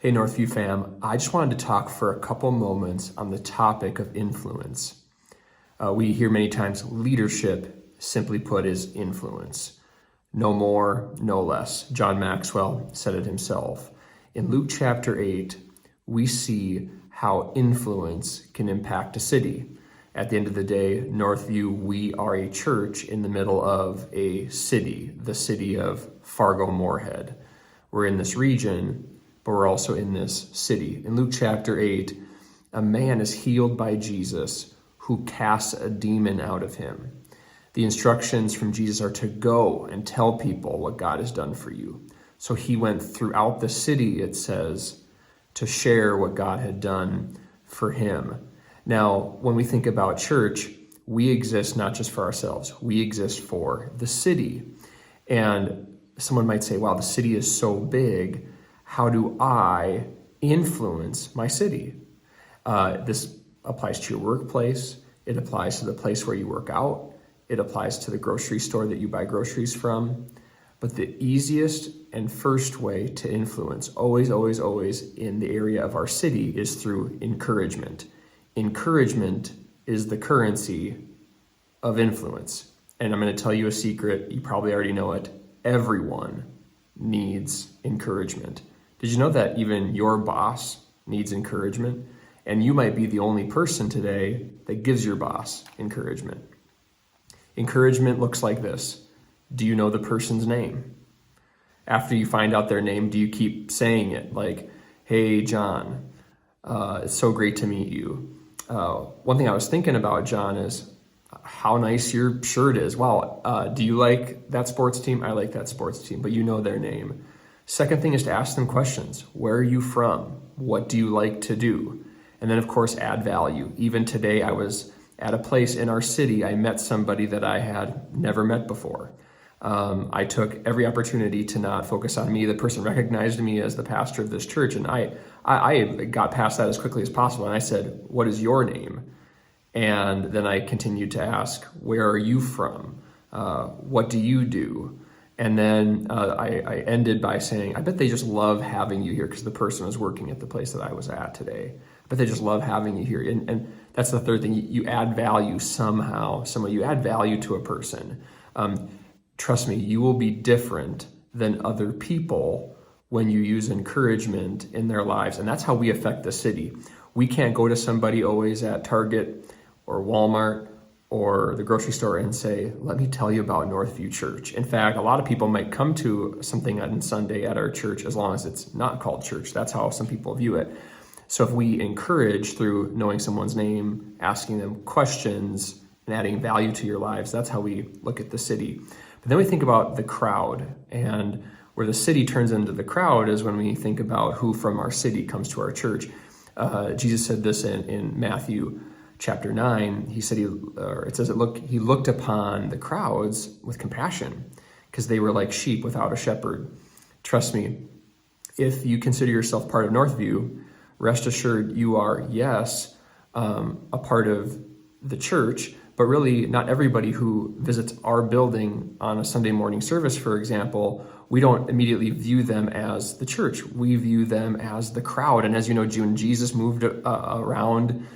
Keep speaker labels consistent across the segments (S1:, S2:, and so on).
S1: Hey Northview fam, I just wanted to talk for a couple moments on the topic of influence. We hear many times leadership, simply put, is influence. No more, no less. John Maxwell said it himself. In Luke chapter 8, we see how influence can impact a city. At the end of the day, Northview, we are a church in the middle of a city, the city of Fargo-Moorhead. We're in this region, but we're also in this city. In Luke chapter 8, a man is healed by Jesus who casts a demon out of him. The instructions from Jesus are to go and tell people what God has done for you. So he went throughout the city, it says, to share what God had done for him. Now, when we think about church, we exist not just for ourselves, we exist for the city. And someone might say, wow, the city is so big. How do I influence my city? This applies to your workplace. It applies to the place where you work out. It applies to the grocery store that you buy groceries from. But the easiest and first way to influence, always, always, always in the area of our city, is through encouragement. Encouragement is the currency of influence. And I'm going to tell you a secret. You probably already know it. Everyone needs encouragement. Did you know that even your boss needs encouragement? And you might be the only person today that gives your boss encouragement. Encouragement looks like this. Do you know the person's name? After you find out their name, do you keep saying it? Like, hey, John, it's so great to meet you. One thing I was thinking about, John, is how nice your shirt is. Wow, do you like that sports team? I like that sports team, but you know their name. Second thing is to ask them questions. Where are you from? What do you like to do? And then, of course, add value. Even today, I was at a place in our city. I met somebody that I had never met before. I took every opportunity to not focus on me. The person recognized me as the pastor of this church, and I got past that as quickly as possible. And I said, what is your name? And then I continued to ask, where are you from? What do you do? And then I ended by saying, I bet they just love having you here, because the person was working at the place that I was at today. But they just love having you here. And that's the third thing. You add value somehow. You add value to a person. Trust me, you will be different than other people when you use encouragement in their lives. And that's how we affect the city. We can't go to somebody always at Target or Walmart or the grocery store and say, let me tell you about Northview Church. In fact, a lot of people might come to something on Sunday at our church as long as it's not called church. That's how some people view it. So if we encourage through knowing someone's name, asking them questions, and adding value to your lives, that's how we look at the city. But then we think about the crowd, and where the city turns into the crowd is when we think about who from our city comes to our church. Jesus said this in Matthew chapter 9. He said, he looked upon the crowds with compassion because they were like sheep without a shepherd. Trust me, if you consider yourself part of Northview, rest assured you are, yes, a part of the church, but really not everybody who visits our building on a Sunday morning service, for example, we don't immediately view them as the church. We view them as the crowd. And as you know, when Jesus moved around,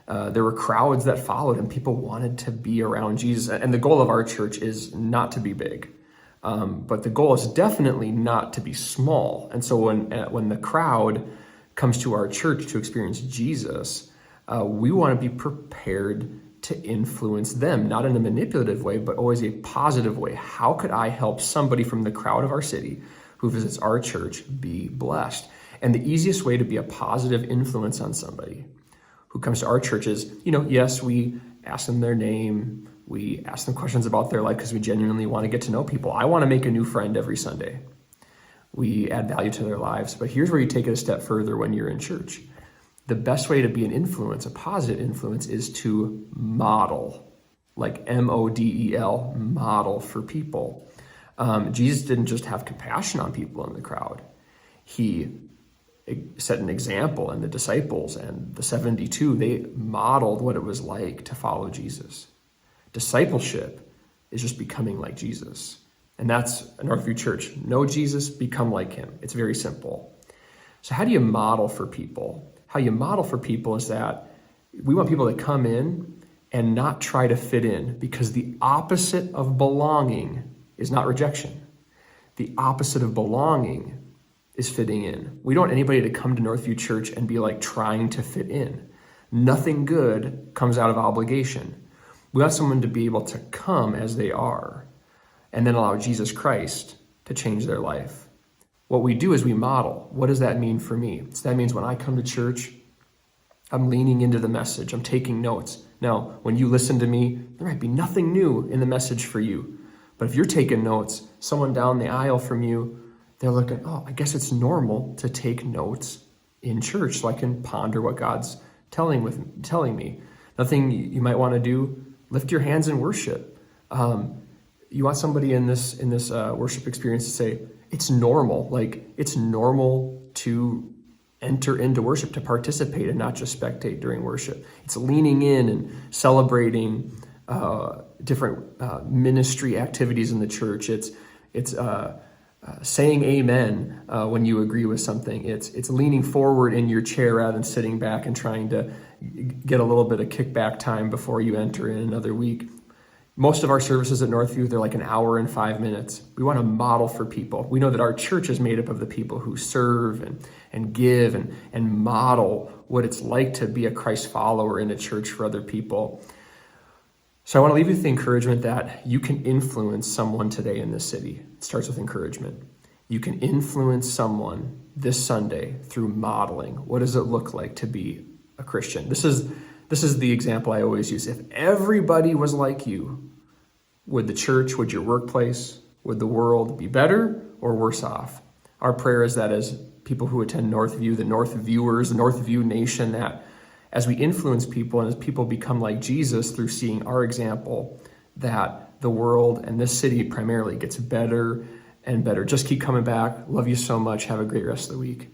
S1: there were crowds that followed him. People wanted to be around Jesus. And the goal of our church is not to be big, but the goal is definitely not to be small. And so when the crowd comes to our church to experience Jesus, we want to be prepared to influence them, not in a manipulative way, but always a positive way. How could I help somebody from the crowd of our city who visits our church be blessed? And the easiest way to be a positive influence on somebody who comes to our church is, yes, we ask them their name, we ask them questions about their life because we genuinely want to get to know people. I want to make a new friend every Sunday. We add value to their lives. But here's where you take it a step further when you're in church. The best way to be an influence, a positive influence, is to model, like MODEL, model for people. Jesus didn't just have compassion on people in the crowd. He set an example, and the disciples and the 72, they modeled what it was like to follow Jesus. Discipleship is just becoming like Jesus. And that's Northview Church. Know Jesus, become like him. It's very simple. So how do you model for people? How you model for people is that we want people to come in and not try to fit in, because the opposite of belonging is not rejection. The opposite of belonging is fitting in. We don't want anybody to come to Northview Church and be like trying to fit in. Nothing good comes out of obligation. We want someone to be able to come as they are and then allow Jesus Christ to change their life. What we do is we model. What does that mean for me? So that means when I come to church, I'm leaning into the message. I'm taking notes. Now, when you listen to me, there might be nothing new in the message for you. But if you're taking notes, someone down the aisle from you, they're looking, oh, I guess it's normal to take notes in church so I can ponder what God's telling me. Nothing you might want to do, lift your hands in worship. You want somebody in this worship experience to say, it's normal. Like, it's normal to enter into worship, to participate and not just spectate during worship. It's leaning in and celebrating different ministry activities in the church. It's saying amen when you agree with something. It's leaning forward in your chair rather than sitting back and trying to get a little bit of kickback time before you enter in another week. Most of our services at Northview, they're like an hour and 5 minutes. We want to model for people. We know that our church is made up of the people who serve and give and model what it's like to be a Christ follower in a church for other people. So I want to leave you with the encouragement that you can influence someone today in this city. It starts with encouragement. You can influence someone this Sunday through modeling. What does it look like to be a Christian? This is the example I always use. If everybody was like you, would the church, would your workplace, would the world be better or worse off? Our prayer is that as people who attend Northview, the Northviewers, the Northview Nation, that as we influence people and as people become like Jesus through seeing our example, that the world and this city primarily gets better and better. Just keep coming back. Love you so much. Have a great rest of the week.